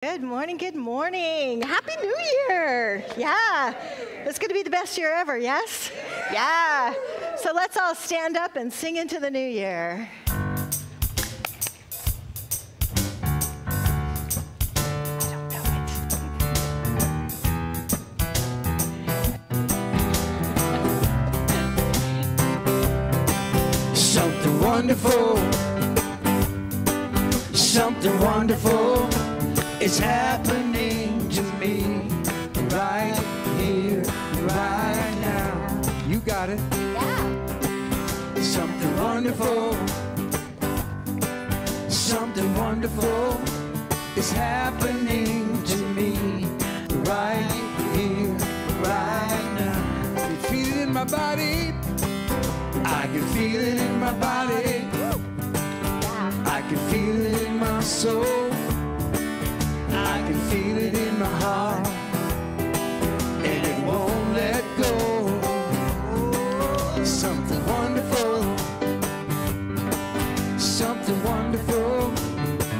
Good morning, good morning. Happy New Year. Yeah, it's going to be the best year ever, yes? Yeah. So let's all stand up and sing into the new year. Something wonderful, something wonderful is happening to me right here, right now. You got it. Yeah. Something wonderful, something wonderful is happening to me right here, right now. I can feel it in my body. I can feel it in my body. I can feel it in my soul. I can feel it in my heart, and it won't let go. Something wonderful, something wonderful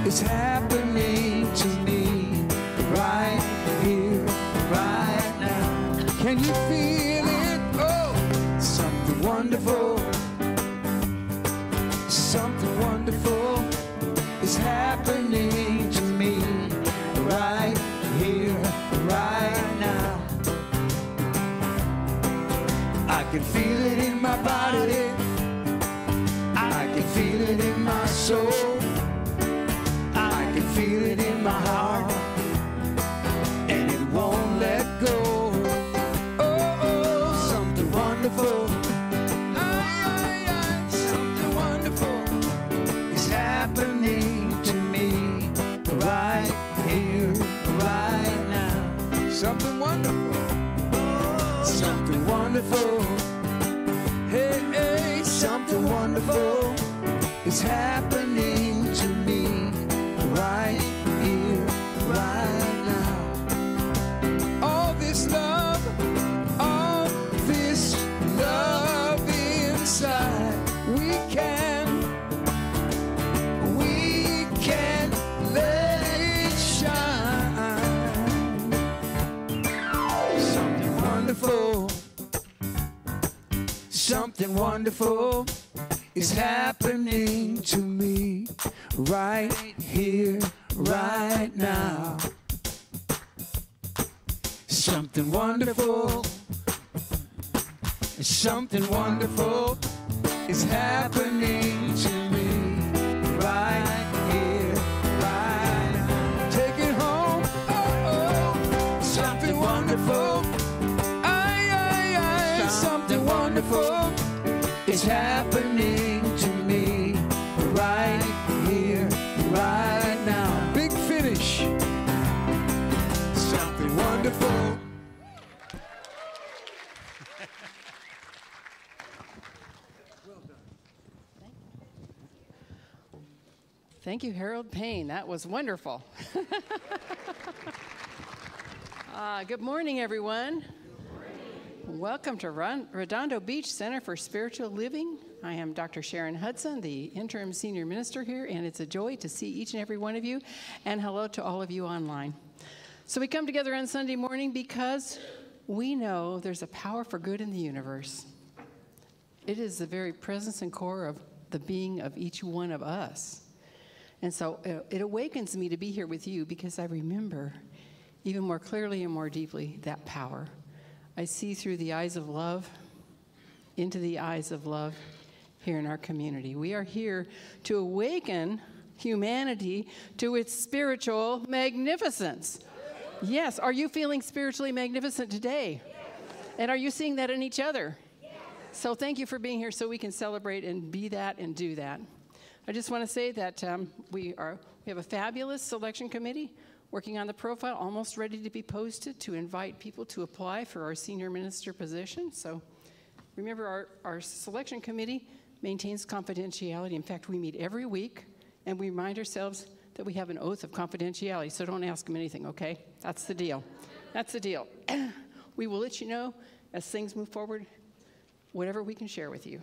is happening to me right here, right now. Can you feel it? Oh, something wonderful, something wonderful is happening to me right here, right now. I can feel it in my body. I can feel it in my soul. I can feel it in my heart, and it won't let go. Oh, oh, something wonderful. Something wonderful is happening to me right here, right now. Something wonderful, something wonderful. Hey, hey, something wonderful is happening to me right here, right now. All this love inside, we can let it shine. Something wonderful, something wonderful is happening to me right here, right now. Something wonderful, something wonderful is happening to me right here, right now. Take it home, oh, oh, something wonderful. Something wonderful is happening to me right here, right now. Big finish. Something wonderful. Thank you, Harold Payne. That was wonderful. Good morning, everyone. Welcome to Redondo Beach Center for Spiritual Living. I am Dr. Sharon Hudson, the interim senior minister here, and it's a joy to see each and every one of you, and hello to all of you online. So we come together on Sunday morning because we know there's a power for good in the universe. It is the very presence and core of the being of each one of us. And so it awakens me to be here with you because I remember even more clearly and more deeply that power. I see through the eyes of love, into the eyes of love here in our community. We are here to awaken humanity to its spiritual magnificence. Yes, are you feeling spiritually magnificent today? Yes. And are you seeing that in each other? Yes. So thank you for being here so we can celebrate and be that and do that. I just want to say that we have a fabulous selection committee working on the profile, almost ready to be posted to invite people to apply for our senior minister position. So remember, our selection committee maintains confidentiality. In fact, we meet every week, and we remind ourselves that we have an oath of confidentiality, so don't ask them anything, okay? That's the deal. That's the deal. We will let you know as things move forward, whatever we can share with you.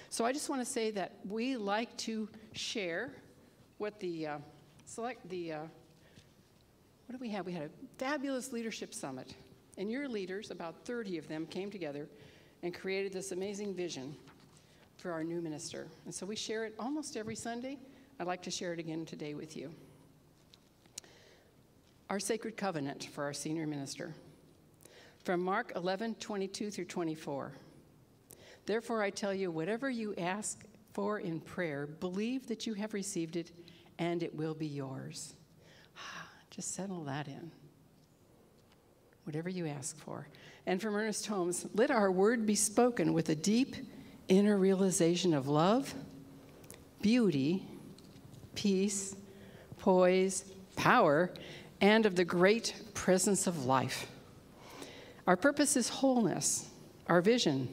So I just want to say that we like to share what the we had? We had a fabulous leadership summit. And your leaders, about 30 of them, came together and created this amazing vision for our new minister. And so we share it almost every Sunday. I'd like to share it again today with you. Our sacred covenant for our senior minister. From Mark 11:22 through 24. Therefore I tell you, whatever you ask for in prayer, believe that you have received it, and it will be yours. Just settle that in. Whatever you ask for. And from Ernest Holmes, let our word be spoken with a deep inner realization of love, beauty, peace, poise, power, and of the great presence of life. Our purpose is wholeness, our vision.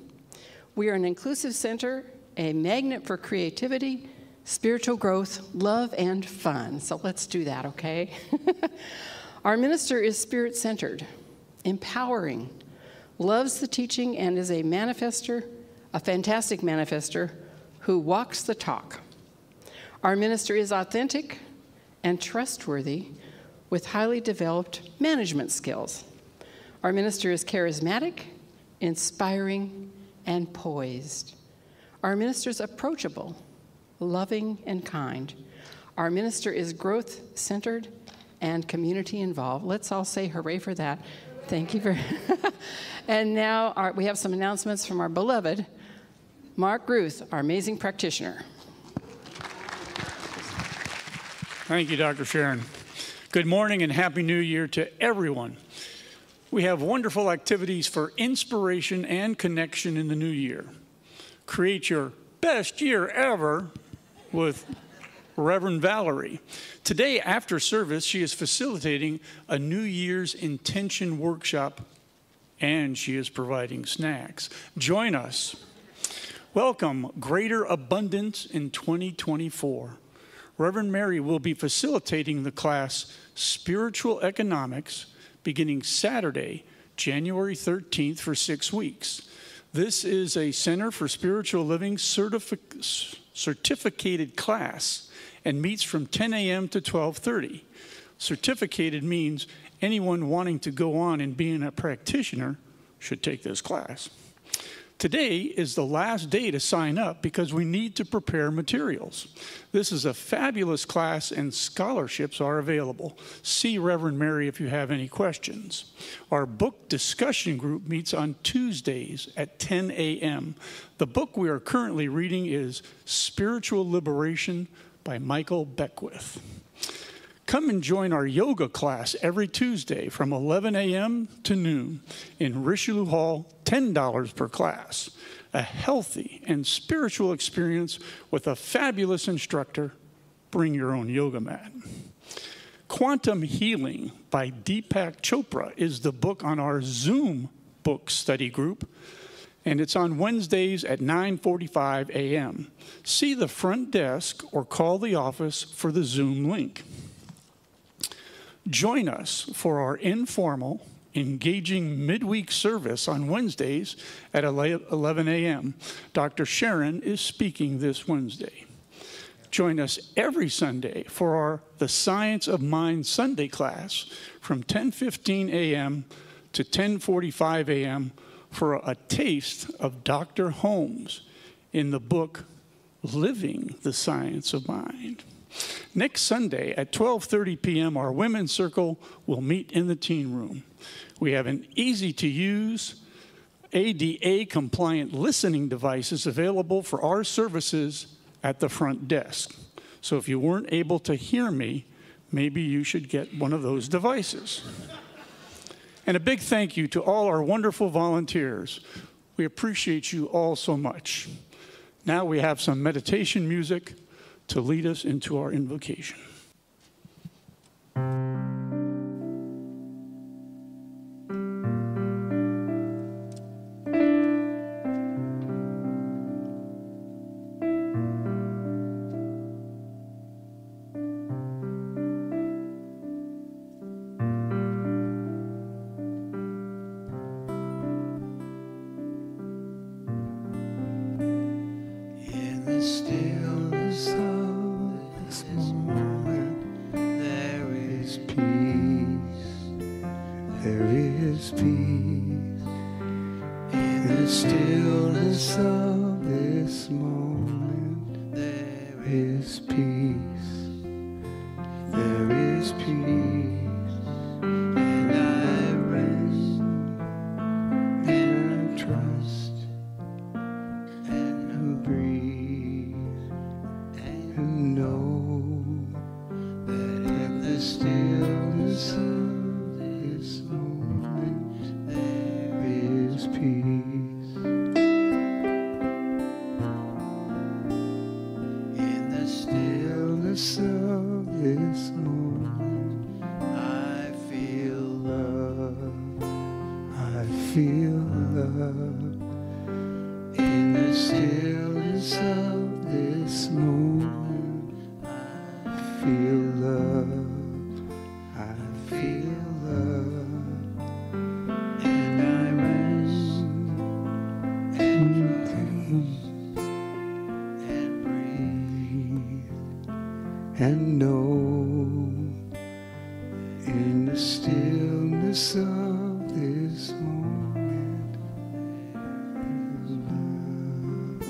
We are an inclusive center, a magnet for creativity, spiritual growth, love, and fun. So let's do that, okay? Our minister is spirit-centered, empowering, loves the teaching, and is a manifester, a fantastic manifester who walks the talk. Our minister is authentic and trustworthy with highly developed management skills. Our minister is charismatic, inspiring, and poised. Our minister is approachable, loving, and kind. Our minister is growth-centered and community-involved. Let's all say hooray for that. Thank you very much. And now we have some announcements from our beloved Mark Ruth, our amazing practitioner. Thank you, Dr. Sharon. Good morning and Happy New Year to everyone. We have wonderful activities for inspiration and connection in the new year. Create your best year ever with Reverend Valerie. Today, after service, she is facilitating a New Year's intention workshop, and she is providing snacks. Join us. Welcome Greater Abundance in 2024. Reverend Mary will be facilitating the class Spiritual Economics beginning Saturday, January 13th for 6 weeks. This is a Center for Spiritual Living certificated class and meets from 10 a.m. to 12:30. Certificated means anyone wanting to go on and being a practitioner should take this class. Today is the last day to sign up because we need to prepare materials. This is a fabulous class and scholarships are available. See Reverend Mary if you have any questions. Our book discussion group meets on Tuesdays at 10 a.m. The book we are currently reading is Spiritual Liberation by Michael Beckwith. Come and join our yoga class every Tuesday from 11 a.m. to noon in Richelieu Hall, $10 per class. A healthy and spiritual experience with a fabulous instructor. Bring your own yoga mat. Quantum Healing by Deepak Chopra is the book on our Zoom book study group, and it's on Wednesdays at 9:45 a.m. See the front desk or call the office for the Zoom link. Join us for our informal, engaging midweek service on Wednesdays at 11 a.m. Dr. Sharon is speaking this Wednesday. Join us every Sunday for our The Science of Mind Sunday class from 10:15 a.m. to 10:45 a.m. for a taste of Dr. Holmes in the book Living the Science of Mind. Next Sunday at 12:30 p.m., our Women's Circle will meet in the teen room. We have an easy-to-use, ADA-compliant listening devices available for our services at the front desk. So if you weren't able to hear me, maybe you should get one of those devices. And a big thank you to all our wonderful volunteers. We appreciate you all so much. Now we have some meditation music to lead us into our invocation. In the stillness of this moment, there is peace. In the stillness of this moment, there is peace. There is peace. And I rest and I trust and I breathe and know that in the stillness of this moment there is peace. In the stillness of this moment I feel love. I feel love. In the stillness of this moment I feel love. I feel love. And I rest and trust and breathe and know in the stillness of this moment there is love.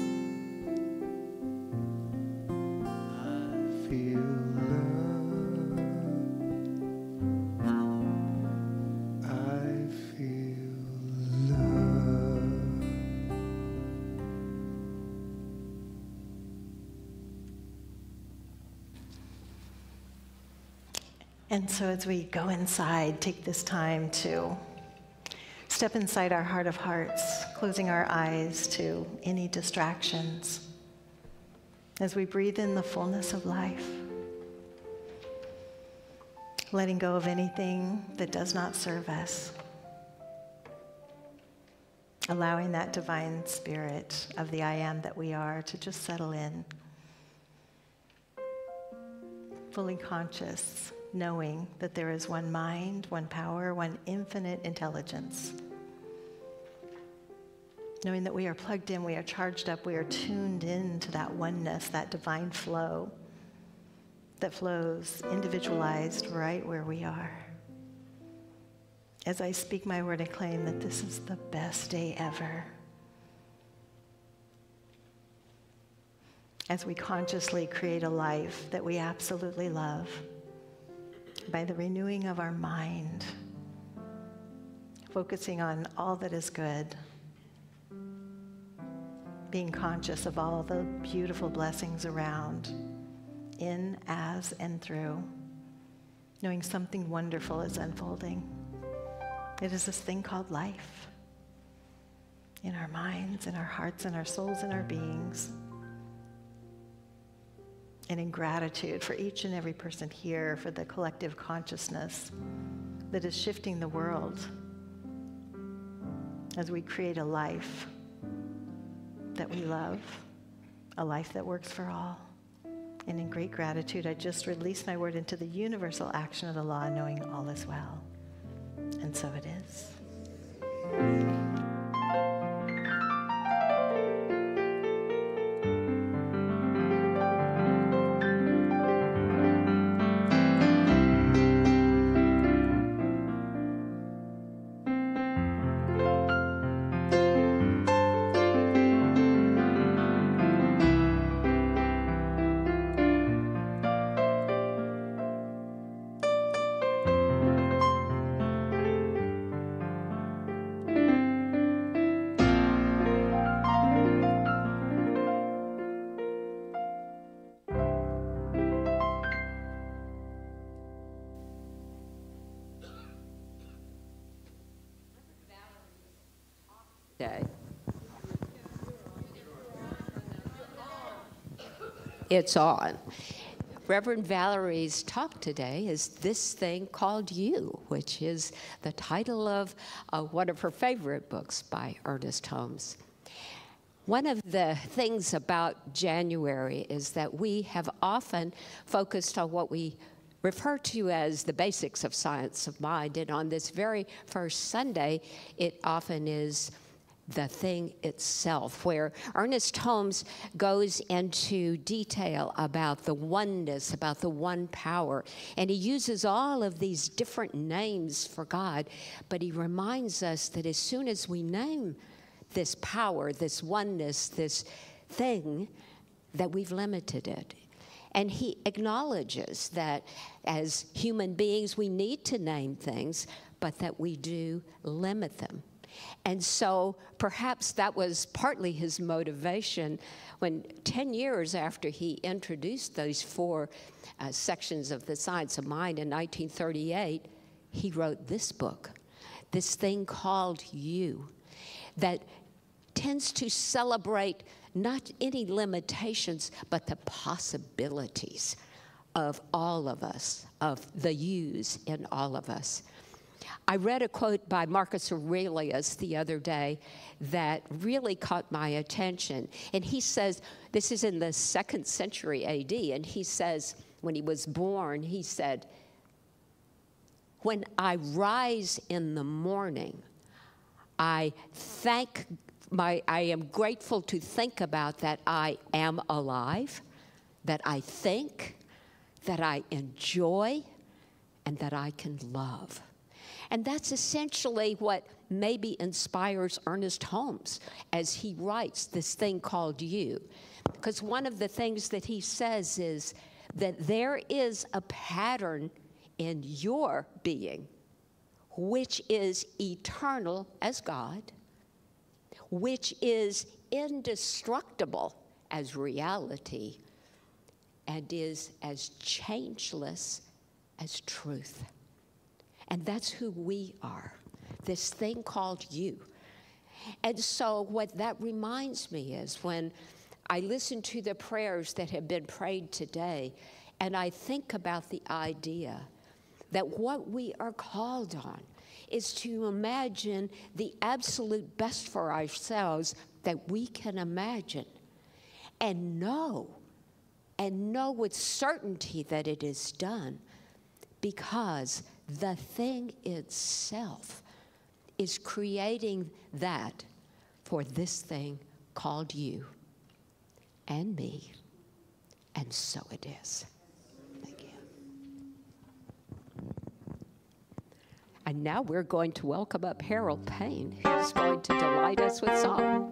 I feel love. I feel love. And so as we go inside, take this time to step inside our heart of hearts, closing our eyes to any distractions. As we breathe in the fullness of life, letting go of anything that does not serve us, allowing that divine spirit of the I am that we are to just settle in, fully conscious, knowing that there is one mind, one power, one infinite intelligence. Knowing that we are plugged in, we are charged up, we are tuned in to that oneness, that divine flow that flows individualized right where we are. As I speak my word and claim that this is the best day ever. As we consciously create a life that we absolutely love by the renewing of our mind, focusing on all that is good, being conscious of all the beautiful blessings around, in, as, and through, knowing something wonderful is unfolding. It is this thing called life in our minds, in our hearts, in our souls, in our beings. And in gratitude for each and every person here, for the collective consciousness that is shifting the world as we create a life that we love, a life that works for all. And in great gratitude, I just release my word into the universal action of the law, knowing all is well. And so it is. Day. It's on. Reverend Valerie's talk today is This Thing Called You, which is the title of one of her favorite books by Ernest Holmes. One of the things about January is that we have often focused on what we refer to as the basics of science of mind, and on this very first Sunday, it often is the thing itself, where Ernest Holmes goes into detail about the oneness, about the one power, and he uses all of these different names for God, but he reminds us that as soon as we name this power, this oneness, this thing, that we've limited it. And he acknowledges that as human beings, we need to name things, but that we do limit them. And so perhaps that was partly his motivation when 10 years after he introduced those 4 sections of the science of mind in 1938, he wrote this book, this thing called You, that tends to celebrate not any limitations, but the possibilities of all of us, of the yous in all of us. I read a quote by Marcus Aurelius the other day that really caught my attention. And he says, this is in the 2nd century AD, and he says, when he was born, he said, "When I rise in the morning, I am grateful to think about that I am alive, that I think, that I enjoy, and that I can love." And that's essentially what maybe inspires Ernest Holmes as he writes this thing called You. Because one of the things that he says is that there is a pattern in your being which is eternal as God, which is indestructible as reality, and is as changeless as truth. And that's who we are, this thing called You. And so what that reminds me is when I listen to the prayers that have been prayed today, and I think about the idea that what we are called on is to imagine the absolute best for ourselves that we can imagine, and know with certainty that it is done, because the thing itself is creating that for this thing called You and me, and so it is. Thank you. And now we're going to welcome up Harold Payne, who's going to delight us with song.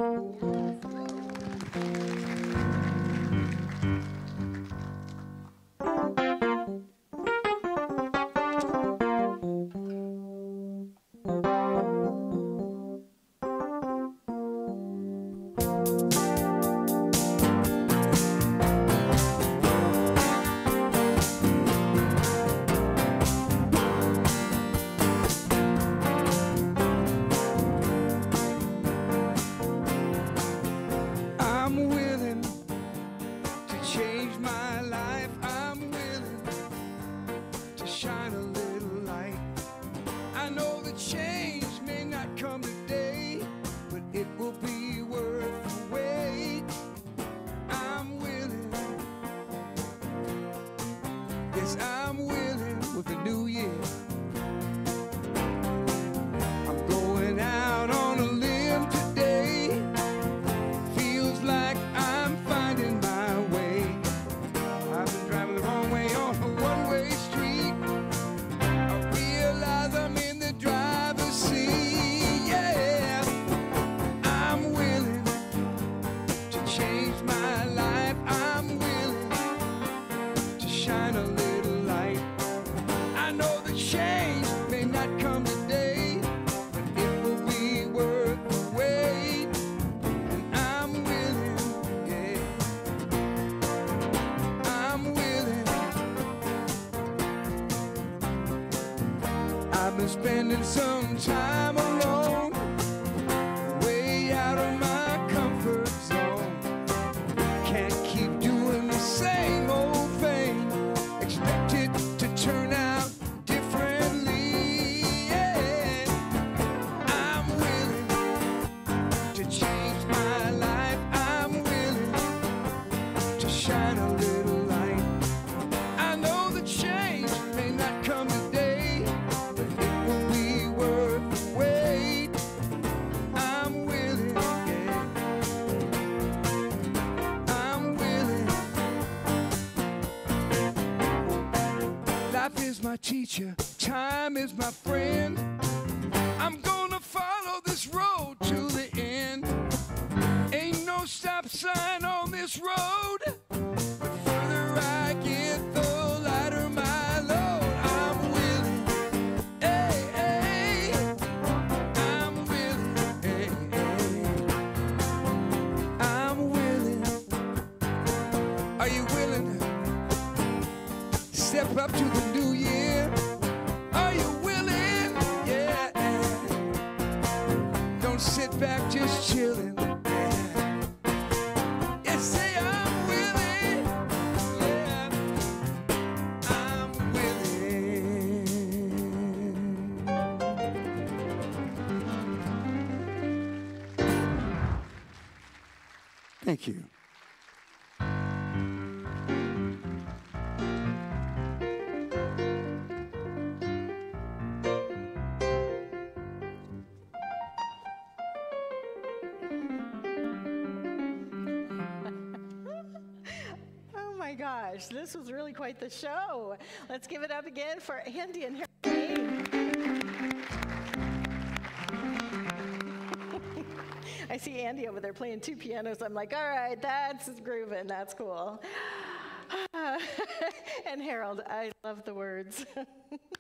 Spending some time alone, way out of my comfort zone. Can't keep doing the same old thing, expect it to turn out differently. Yeah. I'm willing to change my life. I'm willing to shine a little light. I know the change may not come today, but it will be worth the wait. teacher, time is my friend. I'm gonna follow this road to the end. Ain't no stop sign on this road. The further I get, the lighter my load. I'm willing, hey, hey. I'm willing, hey, hey. I'm willing. Are you willing to step up to the new year? Are you willing? Yeah. Don't sit back just chilling. Yes, say I'm willing. Yeah. I'm willing. Thank you. Oh my gosh, this was really quite the show. Let's give it up again for Andy and Harold. I see Andy over there playing two pianos. I'm like, all right, that's grooving. That's cool. And Harold, I love the words.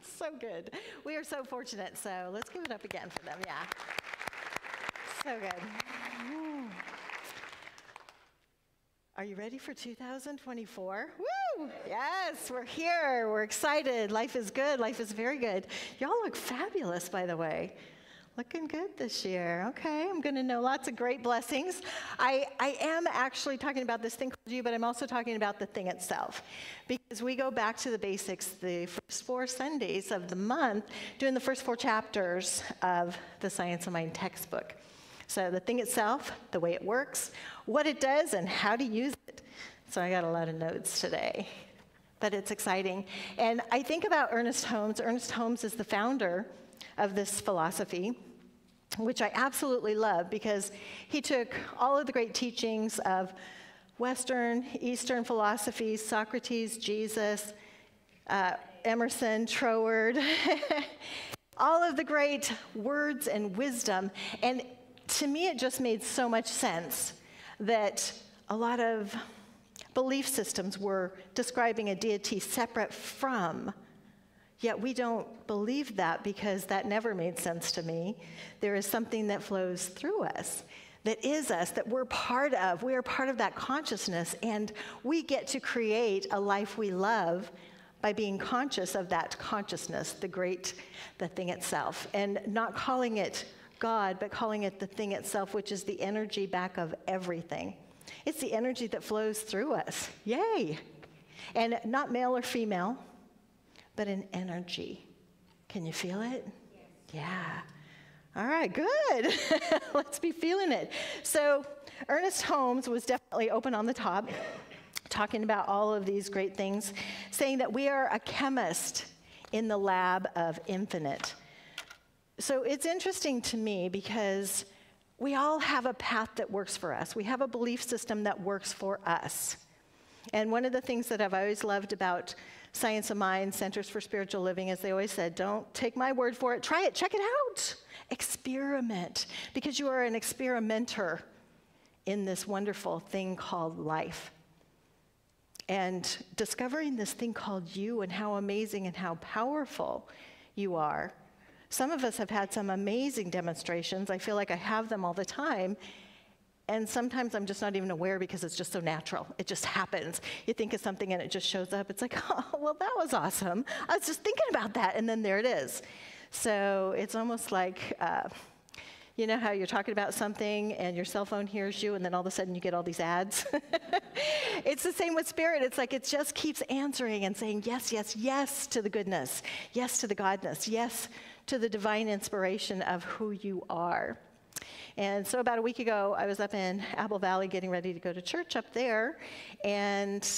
So good. We are so fortunate. So let's give it up again for them. Yeah. So good. Are you ready for 2024? Woo! Yes, we're here. We're excited. Life is good. Life is very good. Y'all look fabulous, by the way. Looking good this year. Okay, I'm going to know lots of great blessings. I am actually talking about this thing called you, but I'm also talking about the thing itself. Because we go back to the basics the first 4 Sundays of the month, doing the first 4 chapters of the Science of Mind textbook. So the thing itself, the way it works, what it does, and how to use it. So I got a lot of notes today, but it's exciting. And I think about Ernest Holmes. Ernest Holmes is the founder of this philosophy, which I absolutely love because he took all of the great teachings of Western, Eastern philosophies, Socrates, Jesus, Emerson, Troward, all of the great words and wisdom, and to me, it just made so much sense that a lot of belief systems were describing a deity separate from, yet we don't believe that because that never made sense to me. There is something that flows through us, that is us, that we're part of. We are part of that consciousness, and we get to create a life we love by being conscious of that consciousness, the thing itself, and not calling it God, but calling it the thing itself, which is the energy back of everything. It's the energy that flows through us. Yay! And not male or female, but an energy. Can you feel it? Yes. Yeah. All right, good. Let's be feeling it. So Ernest Holmes was definitely open on the top, talking about all of these great things, saying that we are a chemist in the lab of infinite. So it's interesting to me because we all have a path that works for us. We have a belief system that works for us. And one of the things that I've always loved about Science of Mind, Centers for Spiritual Living, is they always said, don't take my word for it. Try it. Check it out. Experiment. Because you are an experimenter in this wonderful thing called life. And discovering this thing called you and how amazing and how powerful you are. Some of us have had some amazing demonstrations. I feel like I have them all the time. And sometimes I'm just not even aware because it's just so natural. It just happens. You think of something and it just shows up. It's like, oh, well, that was awesome. I was just thinking about that, and then there it is. So it's almost like, you know how you're talking about something and your cell phone hears you, and then all of a sudden you get all these ads? It's the same with spirit. It's like it just keeps answering and saying yes, yes, yes to the goodness, yes to the godness, yes to the divine inspiration of who you are. And so about a week ago, I was up in Apple Valley getting ready to go to church up there, and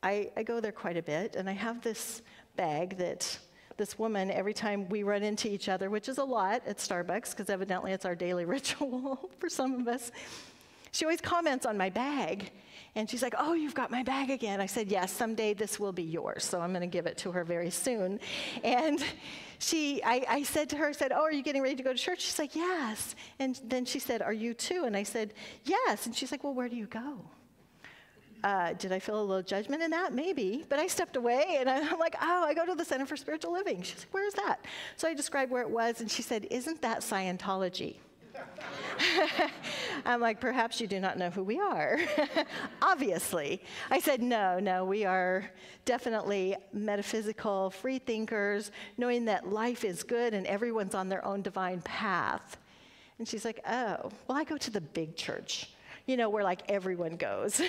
I go there quite a bit, and I have this bag that this woman, every time we run into each other, which is a lot at Starbucks, because evidently it's our daily ritual for some of us, She always comments on my bag. And she's like, oh, you've got my bag again. I said, yes, someday this will be yours. So I'm going to give it to her very soon. And I said to her, I said, oh, are you getting ready to go to church? She's like, yes. And then she said, are you too? And I said, yes. And she's like, well, where do you go? Did I feel a little judgment in that? Maybe. But I stepped away, and I'm like, oh, I go to the Center for Spiritual Living. She's like, where is that? So I described where it was, and she said, isn't that Scientology? I'm like, perhaps you do not know who we are. Obviously. I said, no, we are definitely metaphysical free thinkers, knowing that life is good and everyone's on their own divine path. And she's like, oh, well, I go to the big church, where like everyone goes.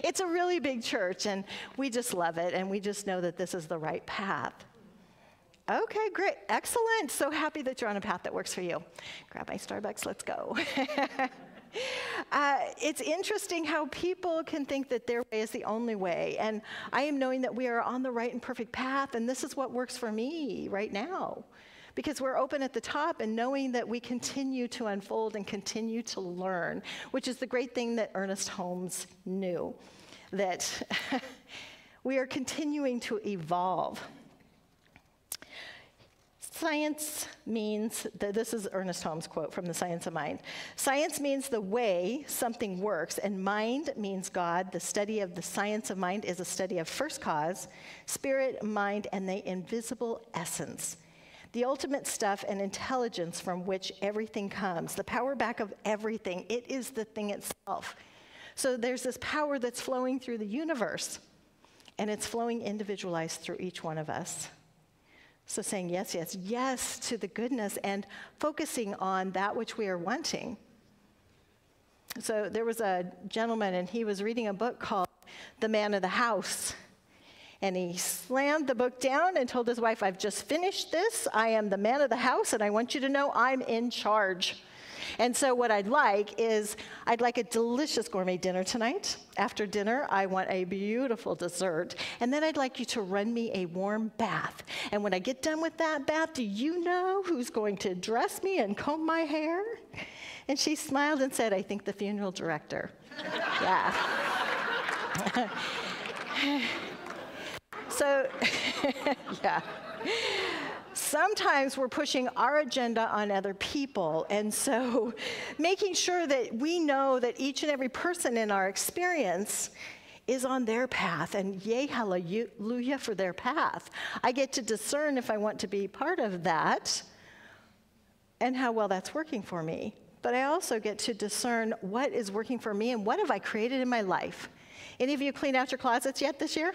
It's a really big church, and we just love it, and we just know that this is the right path. Okay, great, excellent. So happy that you're on a path that works for you. Grab my Starbucks, let's go. It's interesting how people can think that their way is the only way. And I am knowing that we are on the right and perfect path, and this is what works for me right now. Because we're open at the top and knowing that we continue to unfold and continue to learn, which is the great thing that Ernest Holmes knew, that we are continuing to evolve. Science means, this is Ernest Holmes' quote from The Science of Mind. Science means the way something works, and mind means God. The study of the science of mind is a study of first cause, spirit, mind, and the invisible essence. The ultimate stuff and intelligence from which everything comes, the power back of everything. It is the thing itself. So there's this power that's flowing through the universe, and it's flowing individualized through each one of us. So saying yes, yes, yes to the goodness and focusing on that which we are wanting. So there was a gentleman, and he was reading a book called The Man of the House. And he slammed the book down and told his wife, I've just finished this. I am the man of the house, and I want you to know I'm in charge. And so what I'd like a delicious gourmet dinner tonight. After dinner, I want a beautiful dessert. And then I'd like you to run me a warm bath. And when I get done with that bath, do you know who's going to dress me and comb my hair? And she smiled and said, I think the funeral director. Yeah. So, yeah. Sometimes we're pushing our agenda on other people, and so making sure that we know that each and every person in our experience is on their path, and yay, hallelujah for their path. I get to discern if I want to be part of that and how well that's working for me. But I also get to discern what is working for me and what have I created in my life. Any of you cleaned out your closets yet this year?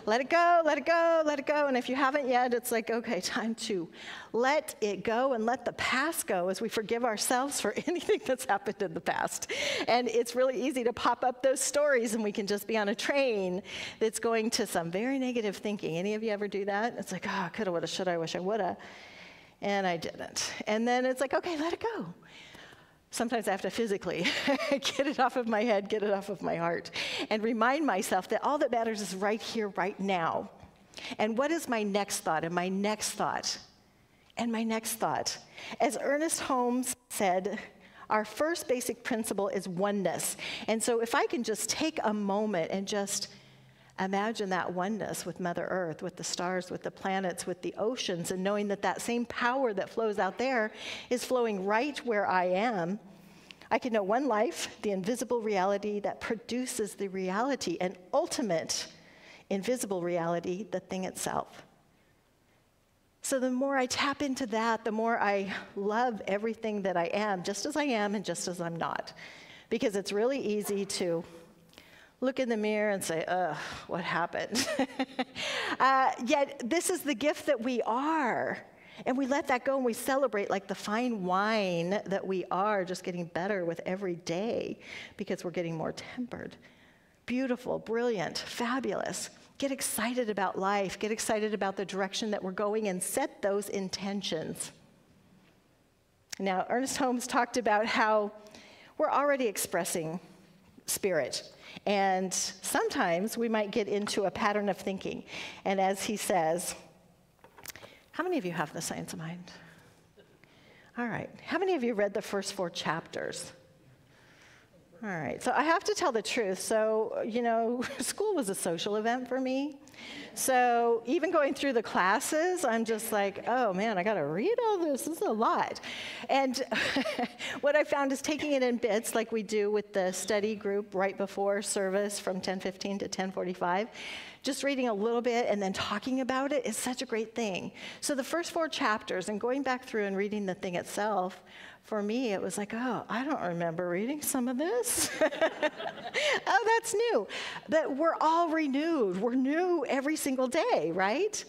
Let it go, let it go, let it go. And if you haven't yet, it's like, okay, time to let it go and let the past go as we forgive ourselves for anything that's happened in the past. And it's really easy to pop up those stories, and we can just be on a train that's going to some very negative thinking. Any of you ever do that? It's like, oh, coulda, woulda, shoulda, I wish I woulda. And I didn't. And then it's like, okay, let it go. Sometimes I have to physically get it off of my head, get it off of my heart, and remind myself that all that matters is right here, right now. And what is my next thought, and my next thought, and my next thought? As Ernest Holmes said, our first basic principle is oneness. And so if I can just take a moment and just imagine that oneness with Mother Earth, with the stars, with the planets, with the oceans, and knowing that that same power that flows out there is flowing right where I am, I can know one life, the invisible reality that produces the reality, and ultimate invisible reality, the thing itself. So the more I tap into that, the more I love everything that I am, just as I am and just as I'm not. Because it's really easy to look in the mirror and say, ugh, what happened? Yet this is the gift that we are. And we let that go and we celebrate like the fine wine that we are, just getting better with every day because we're getting more tempered. Beautiful, brilliant, fabulous. Get excited about life. Get excited about the direction that we're going and set those intentions. Now, Ernest Holmes talked about how we're already expressing spirit. And sometimes we might get into a pattern of thinking. And as he says, how many of you have the Science of Mind? All right. How many of you read the first 4 chapters? All right, so I have to tell the truth. So, you know, school was a social event for me. So even going through the classes, I'm just like, oh man, I gotta read all this. This is a lot. And what I found is taking it in bits, like we do with the study group right before service from 10:15 to 10:45. Just reading a little bit and then talking about it is such a great thing. So the first 4 chapters and going back through and reading the thing itself, for me, it was like, oh, I don't remember reading some of this. Oh, that's new. But we're all renewed. We're new every single day, right?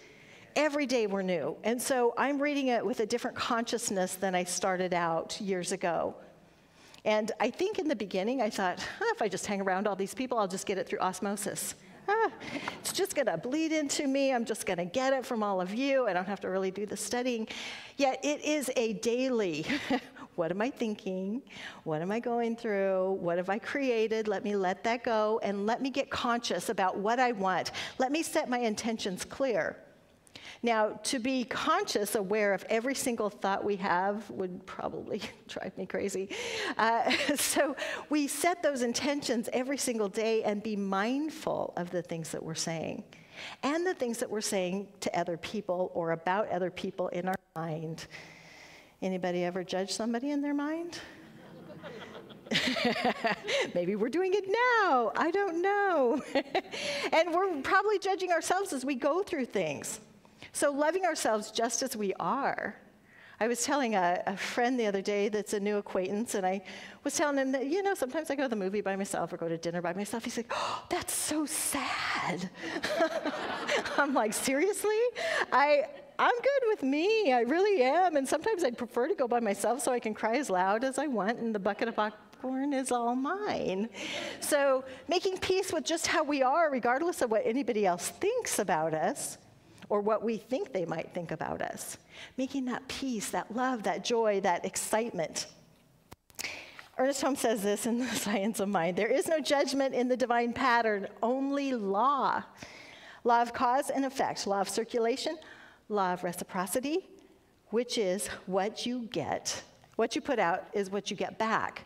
Every day we're new. And so I'm reading it with a different consciousness than I started out years ago. And I think in the beginning, I thought, if I just hang around all these people, I'll just get it through osmosis. It's just going to bleed into me. I'm just going to get it from all of you. I don't have to really do the studying. Yet it is a daily, what am I thinking? What am I going through? What have I created? Let me let that go and let me get conscious about what I want. Let me set my intentions clear. Now, to be conscious, aware of every single thought we have would probably drive me crazy. So we set those intentions every single day and be mindful of the things that we're saying and the things that we're saying to other people or about other people in our mind. Anybody ever judge somebody in their mind? Maybe we're doing it now. I don't know. And we're probably judging ourselves as we go through things. So loving ourselves just as we are. I was telling a friend the other day that's a new acquaintance, and I was telling him that, you know, sometimes I go to the movie by myself or go to dinner by myself. He's like, oh, that's so sad. I'm like, seriously? I'm good with me. I really am. And sometimes I'd prefer to go by myself so I can cry as loud as I want, and the bucket of popcorn is all mine. So making peace with just how we are, regardless of what anybody else thinks about us, or what we think they might think about us. Making that peace, that love, that joy, that excitement. Ernest Holmes says this in The Science of Mind. There is no judgment in the divine pattern, only law. Law of cause and effect, law of circulation, law of reciprocity, which is what you get. What you put out is what you get back.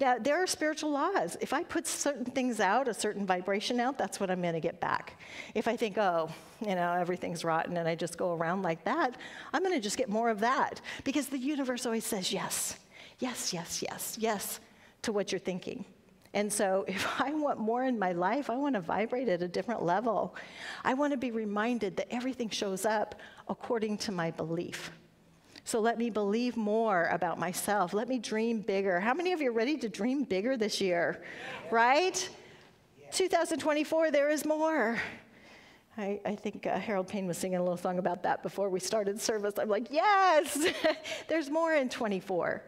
Now, there are spiritual laws. If I put certain things out, a certain vibration out, that's what I'm going to get back. If I think, oh, you know, everything's rotten and I just go around like that, I'm going to just get more of that. Because the universe always says yes, yes, yes, yes, yes to what you're thinking. And so if I want more in my life, I want to vibrate at a different level. I want to be reminded that everything shows up according to my belief. So let me believe more about myself. Let me dream bigger. How many of you are ready to dream bigger this year? Right? 2024, there is more. I think Harold Payne was singing a little song about that before we started service. I'm like, yes, there's more in 24.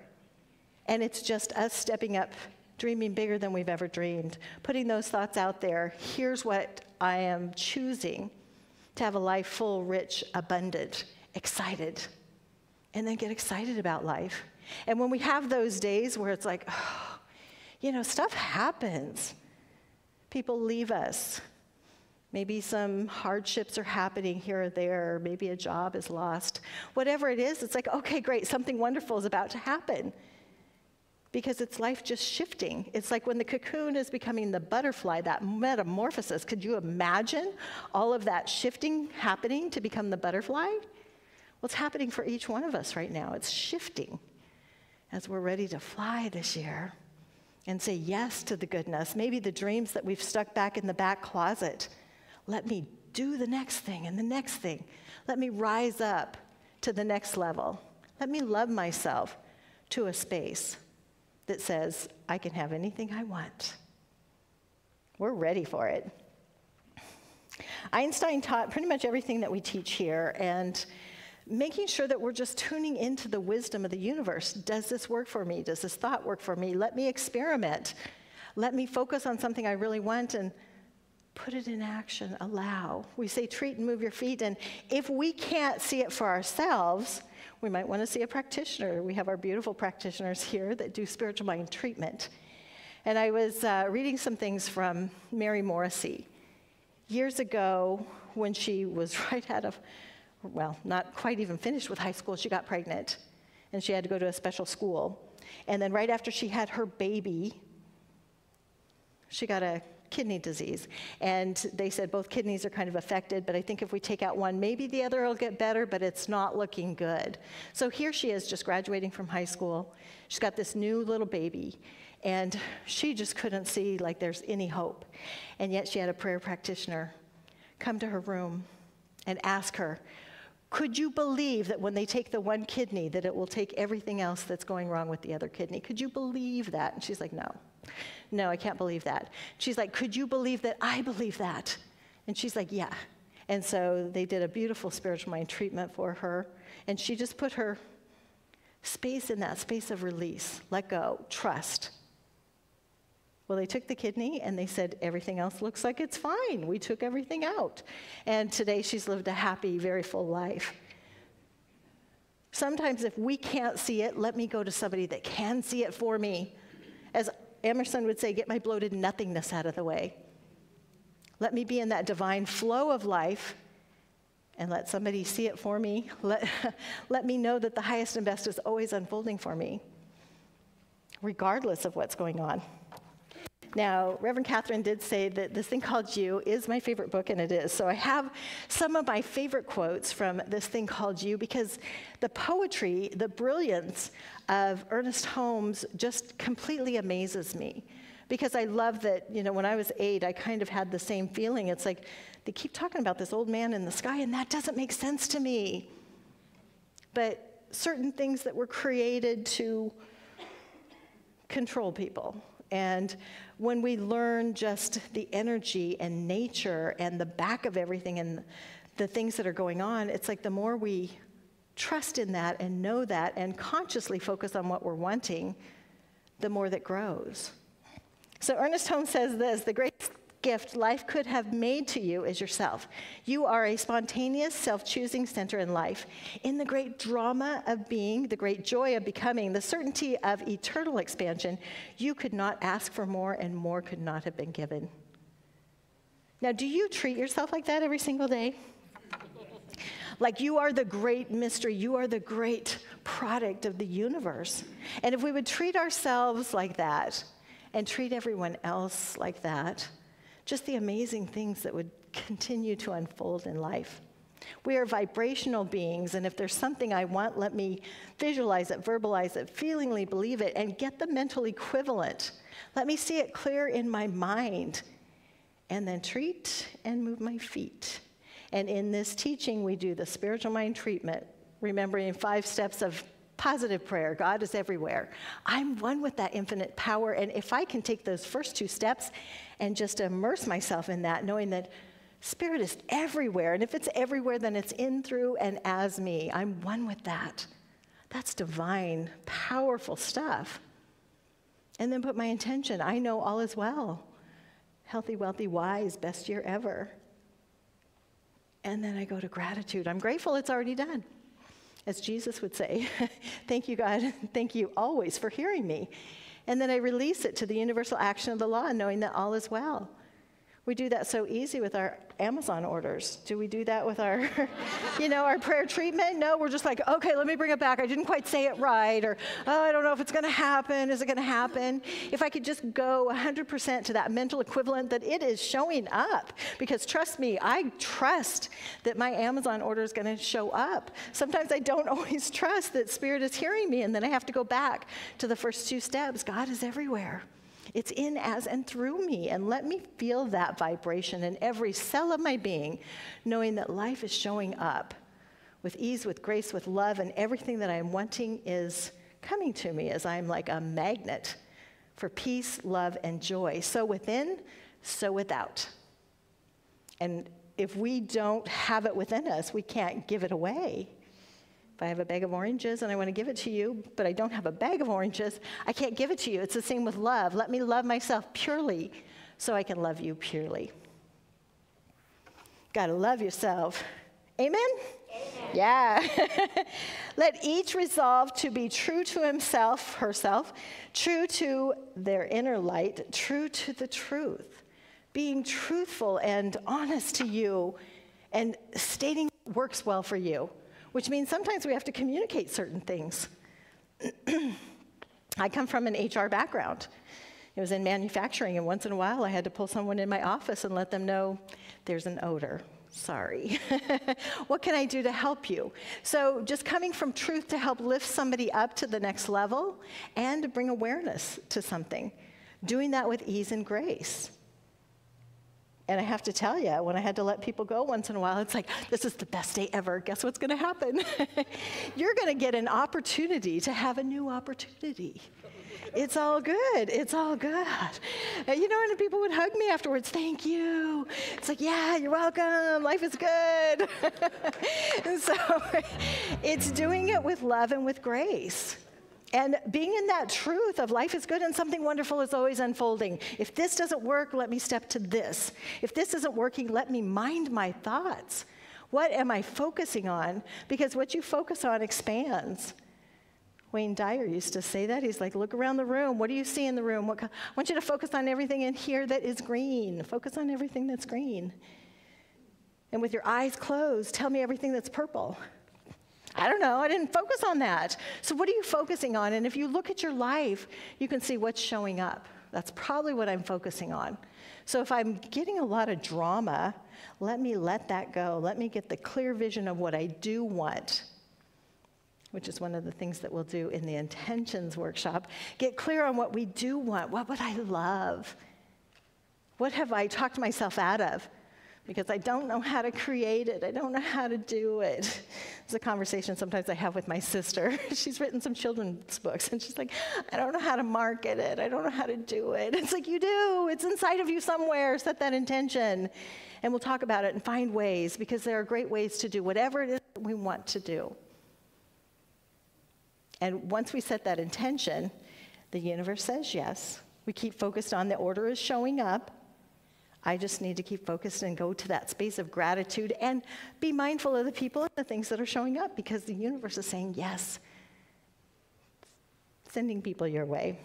And it's just us stepping up, dreaming bigger than we've ever dreamed, putting those thoughts out there. Here's what I am choosing: to have a life full, rich, abundant, excited. And then get excited about life. And when we have those days where it's like, oh, you know, stuff happens. People leave us. Maybe some hardships are happening here or there. Maybe a job is lost. Whatever it is, it's like, okay, great, something wonderful is about to happen. Because it's life just shifting. It's like when the cocoon is becoming the butterfly, that metamorphosis. Could you imagine all of that shifting happening to become the butterfly? What's happening for each one of us right now? It's shifting as we're ready to fly this year and say yes to the goodness. Maybe the dreams that we've stuck back in the back closet. Let me do the next thing and the next thing. Let me rise up to the next level. Let me love myself to a space that says, I can have anything I want. We're ready for it. Einstein taught pretty much everything that we teach here, and making sure that we're just tuning into the wisdom of the universe. Does this work for me? Does this thought work for me? Let me experiment. Let me focus on something I really want and put it in action. Allow. We say treat and move your feet, and if we can't see it for ourselves, we might want to see a practitioner. We have our beautiful practitioners here that do spiritual mind treatment. And I was reading some things from Mary Morrissey. Years ago, when she was right out of, well, not quite even finished with high school, she got pregnant, and she had to go to a special school. And then right after she had her baby, She got a kidney disease. And they said both kidneys are kind of affected, but I think if we take out one, maybe the other will get better, but it's not looking good. So here she is, just graduating from high school. She's got this new little baby, and she just couldn't see like there's any hope. And yet she had a prayer practitioner come to her room and ask her, could you believe that when they take the one kidney, that it will take everything else that's going wrong with the other kidney? Could you believe that? And she's like, no, I can't believe that. She's like, could you believe that I believe that? And she's like, yeah. And so they did a beautiful spiritual mind treatment for her, and she just put her space in that space of release, let go, trust. Well, they took the kidney, and they said, everything else looks like it's fine. We took everything out. And today she's lived a happy, very full life. Sometimes if we can't see it, let me go to somebody that can see it for me. As Emerson would say, get my bloated nothingness out of the way. Let me be in that divine flow of life, and let somebody see it for me. Let me know that the highest and best is always unfolding for me, regardless of what's going on. Now, Reverend Catherine did say that This Thing Called You is my favorite book, and it is. So I have some of my favorite quotes from This Thing Called You, because the poetry, the brilliance of Ernest Holmes just completely amazes me. Because I love that, when I was 8, I kind of had the same feeling. It's like, they keep talking about this old man in the sky, and that doesn't make sense to me. But certain things that were created to control people. And when we learn just the energy and nature and the back of everything and the things that are going on, it's like the more we trust in that and know that and consciously focus on what we're wanting, the more that grows. So Ernest Holmes says this, the greatest gift life could have made to you is yourself. You are a spontaneous, self-choosing center in life. In the great drama of being, the great joy of becoming, the certainty of eternal expansion, you could not ask for more, and more could not have been given. Now, do you treat yourself like that every single day? Like you are the great mystery, you are the great product of the universe. And if we would treat ourselves like that and treat everyone else like that, just the amazing things that would continue to unfold in life. We are vibrational beings, and if there's something I want, let me visualize it, verbalize it, feelingly believe it, and get the mental equivalent. Let me see it clear in my mind, and then treat and move my feet. And in this teaching, we do the spiritual mind treatment, remembering 5 steps of positive prayer. God is everywhere. I'm one with that infinite power, and if I can take those first 2 steps and just immerse myself in that, knowing that Spirit is everywhere, and if it's everywhere, then it's in, through, and as me. I'm one with that. That's divine, powerful stuff. And then put my intention. I know all is well. Healthy, wealthy, wise, best year ever. And then I go to gratitude. I'm grateful it's already done. As Jesus would say, thank you, God, thank you always for hearing me. And then I release it to the universal action of the law, knowing that all is well. We do that so easy with our Amazon orders. Do we do that with our, our prayer treatment? No, we're just like, okay, let me bring it back. I didn't quite say it right. Or, oh, I don't know if it's going to happen. Is it going to happen? If I could just go 100% to that mental equivalent that it is showing up. Because trust me, I trust that my Amazon order is going to show up. Sometimes I don't always trust that Spirit is hearing me, and then I have to go back to the first 2 steps. God is everywhere. It's in, as, and through me. And let me feel that vibration in every cell of my being, knowing that life is showing up with ease, with grace, with love, and everything that I'm wanting is coming to me as I'm like a magnet for peace, love, and joy. So within, so without. And if we don't have it within us, we can't give it away. If I have a bag of oranges and I want to give it to you, but I don't have a bag of oranges, I can't give it to you. It's the same with love. Let me love myself purely so I can love you purely. Got to love yourself. Amen? Amen. Yeah. Let each resolve to be true to himself, herself, true to their inner light, true to the truth. Being truthful and honest to you and stating what works well for you. Which means sometimes we have to communicate certain things. I come from an HR background. It was in manufacturing, and once in a while I had to pull someone in my office and let them know there's an odor. Sorry. What can I do to help you? So just coming from truth to help lift somebody up to the next level and to bring awareness to something. Doing that with ease and grace. And I have to tell you, when I had to let people go once in a while, it's like, this is the best day ever. Guess what's going to happen? You're going to get an opportunity to have a new opportunity. It's all good. It's all good. You know, and people would hug me afterwards. Thank you. It's like, yeah, you're welcome. Life is good. And so it's doing it with love and with grace. And being in that truth of life is good and something wonderful is always unfolding. If this doesn't work, let me step to this. If this isn't working, let me mind my thoughts. What am I focusing on? Because what you focus on expands. Wayne Dyer used to say that. He's like, look around the room. What do you see in the room? I want you to focus on everything in here that is green. Focus on everything that's green. And with your eyes closed, tell me everything that's purple. I don't know. I didn't focus on that. So what are you focusing on? And if you look at your life, you can see what's showing up. That's probably what I'm focusing on. So if I'm getting a lot of drama, let me let that go. Let me get the clear vision of what I do want, which is one of the things that we'll do in the intentions workshop. Get clear on what we do want. What would I love? What have I talked myself out of? Because I don't know how to create it. I don't know how to do it. It's a conversation sometimes I have with my sister. She's written some children's books, and she's like, I don't know how to market it. I don't know how to do it. It's like, you do. It's inside of you somewhere. Set that intention. And we'll talk about it and find ways, because there are great ways to do whatever it is that we want to do. And once we set that intention, the universe says yes. We keep focused on the order is showing up. I just need to keep focused and go to that space of gratitude and be mindful of the people and the things that are showing up, because the universe is saying yes, sending people your way.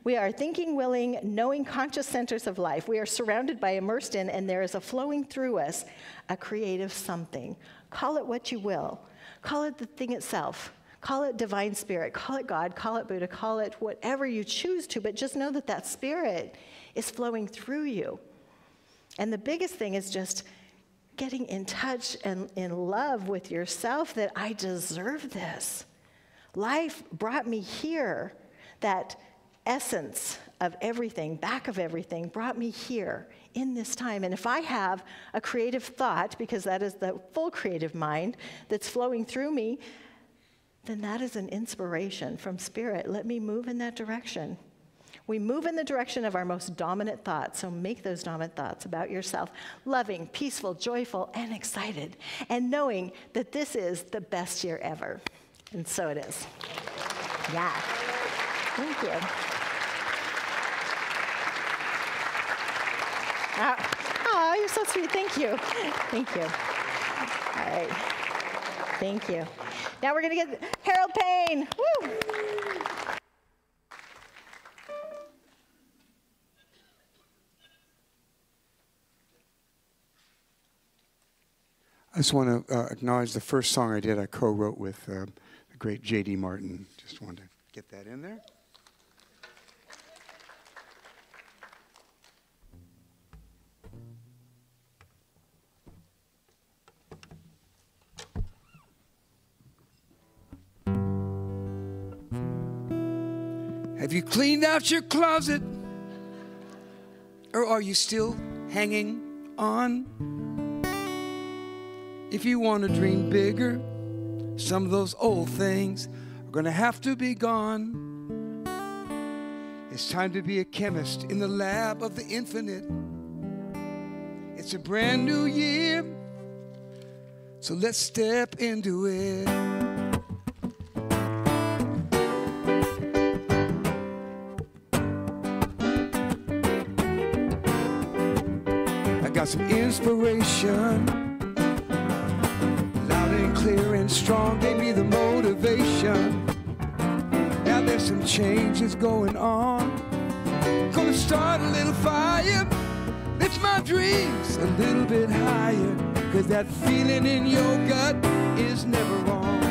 We are thinking, willing, knowing conscious centers of life. We are surrounded by, immersed in, and there is a flowing through us, a creative something. Call it what you will. Call it the thing itself. Call it divine spirit, call it God, call it Buddha, call it whatever you choose to, but just know that that spirit is flowing through you. And the biggest thing is just getting in touch and in love with yourself, that I deserve this. Life brought me here. That essence of everything, back of everything, brought me here in this time. And if I have a creative thought, because that is the full creative mind that's flowing through me, then that is an inspiration from Spirit. Let me move in that direction. We move in the direction of our most dominant thoughts, so make those dominant thoughts about yourself loving, peaceful, joyful, and excited, and knowing that this is the best year ever. And so it is. Yeah. Thank you. Oh, you're so sweet. Thank you. Thank you. All right. Thank you. Now we're going to get Harold Payne. Woo! I just want to acknowledge the first song I did, I co-wrote with the great J.D. Martin. Just wanted to get that in there. Have you cleaned out your closet? Or are you still hanging on? If you want to dream bigger, some of those old things are going to have to be gone. It's time to be a chemist in the lab of the infinite. It's a brand new year, so let's step into it. Got some inspiration, loud and clear and strong, gave me the motivation. Now there's some changes going on. Gonna start a little fire, lift my dreams a little bit higher, 'cause that feeling in your gut is never wrong.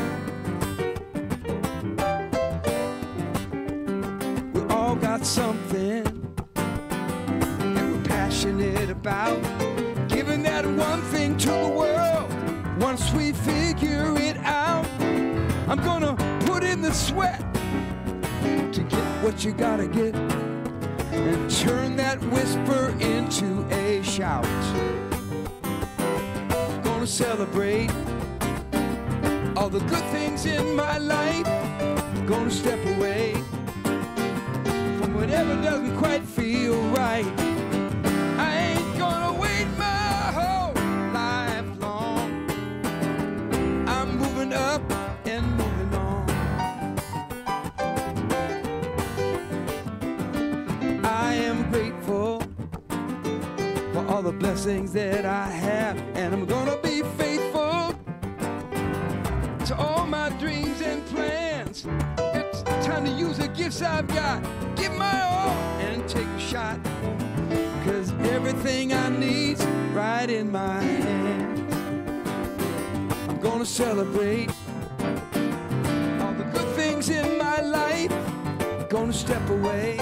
passionate about giving that one thing to the world. Once we figure it out, I'm gonna put in the sweat to get what you gotta get and turn that whisper into a shout. Gonna celebrate all the good things in my life. Gonna step away from whatever doesn't quite feel right. I ain't gonna wait my whole life long. I'm moving up and moving on. I am grateful for all the blessings that I have, and I'm gonna be faithful to all my dreams and plans. It's time to use the gifts I've got, give my all and take a shot, 'cause everything I need's right in my hands. I'm gonna celebrate all the good things in my life. Gonna step away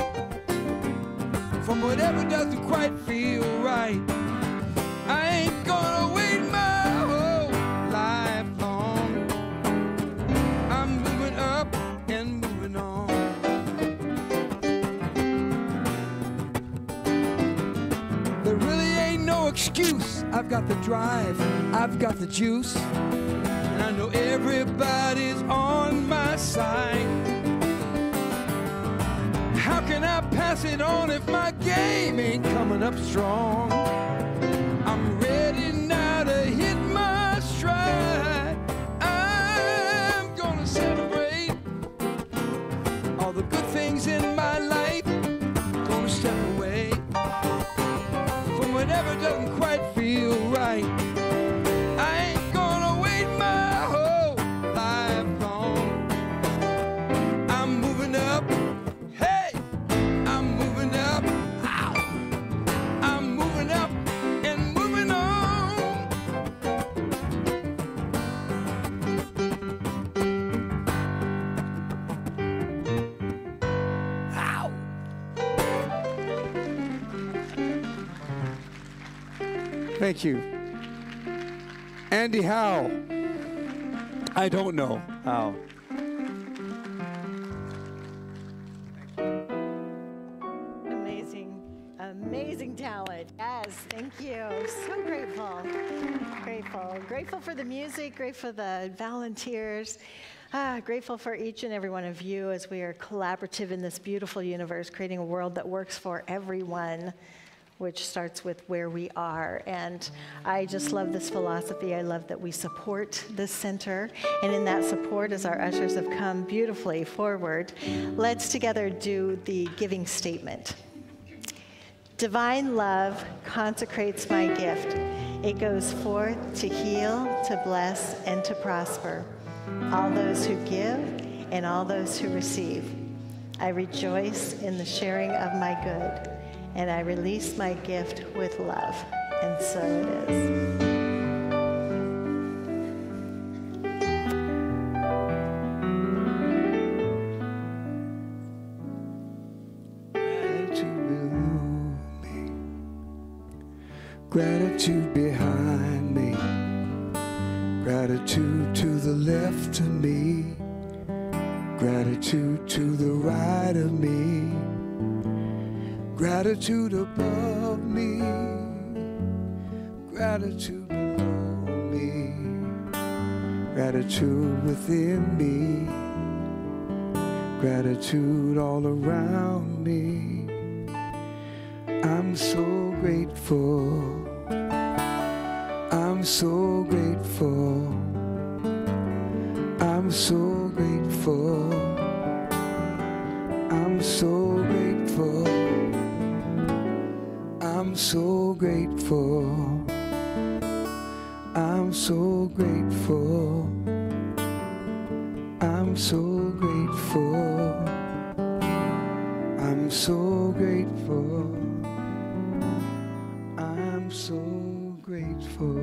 from whatever doesn't quite feel right. I ain't gonna wait my whole life long. I'm moving up and moving on. There really ain't no excuse. I've got the drive, I've got the juice, and I know everybody's on my side. How can I pass it on if my game ain't coming up strong? I'm ready now to hit my stride. I'm gonna celebrate all the good things in my life. Gonna step away from whatever doesn't quite feel right. I ain't gonna wait my whole life long. I'm moving up. Hey, I'm moving up. Ow. I'm moving up and moving on. Ow. Thank you. Andy, how? I don't know how. Amazing, amazing talent. Yes, thank you. So grateful, grateful. Grateful for the music, grateful for the volunteers. Grateful for each and every one of you as we are collaborative in this beautiful universe, creating a world that works for everyone, which starts with where we are. And I just love this philosophy. I love that we support this center. And in that support, as our ushers have come beautifully forward, let's together do the giving statement. Divine love consecrates my gift. It goes forth to heal, to bless, and to prosper all those who give and all those who receive. I rejoice in the sharing of my good, and I release my gift with love. And so it is. Gratitude behind me, gratitude to the left of me, gratitude to the right of me, gratitude above me, gratitude below me, gratitude within me, gratitude all around me. I'm so grateful. I'm so grateful. I'm so grateful. I'm so grateful. I'm so grateful. I'm so grateful. I'm so grateful. I'm so grateful. I'm so grateful.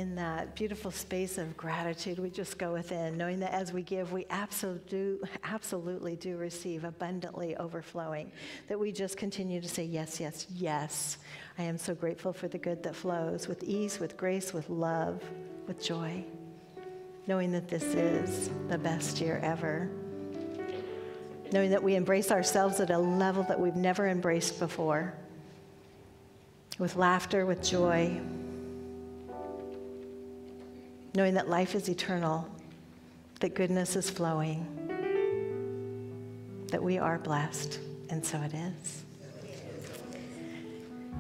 in that beautiful space of gratitude, we just go within, knowing that as we give, we absolutely do receive abundantly overflowing, that we just continue to say, yes, yes, yes. I am so grateful for the good that flows with ease, with grace, with love, with joy, knowing that this is the best year ever, knowing that we embrace ourselves at a level that we've never embraced before, with laughter, with joy, knowing that life is eternal, that goodness is flowing, that we are blessed, and so it is.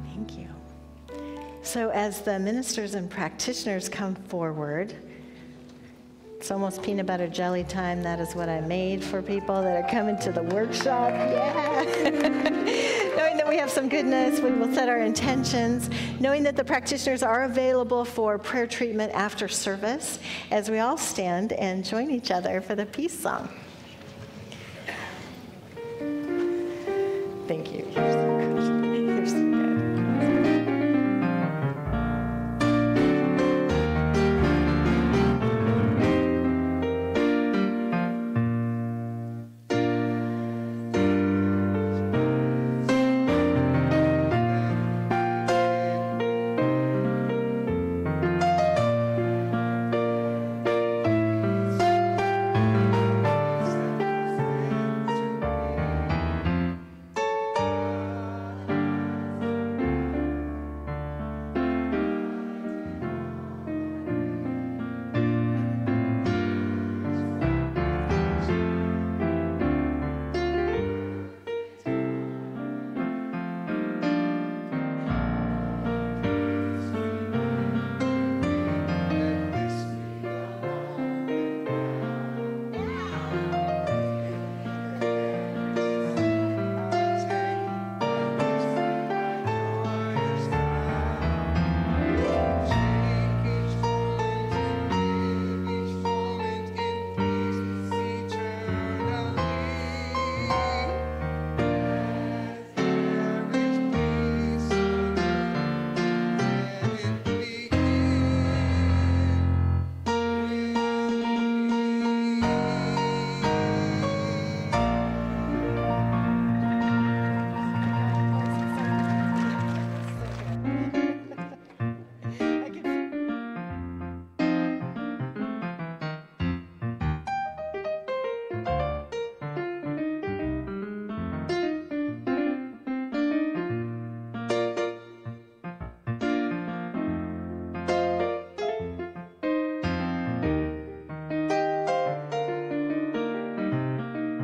Thank you. So as the ministers and practitioners come forward, it's almost peanut butter jelly time. That is what I made for people that are coming to the workshop. Yeah. Knowing that we have some goodness, we will set our intentions. Knowing that the practitioners are available for prayer treatment after service, as we all stand and join each other for the peace song. Thank you.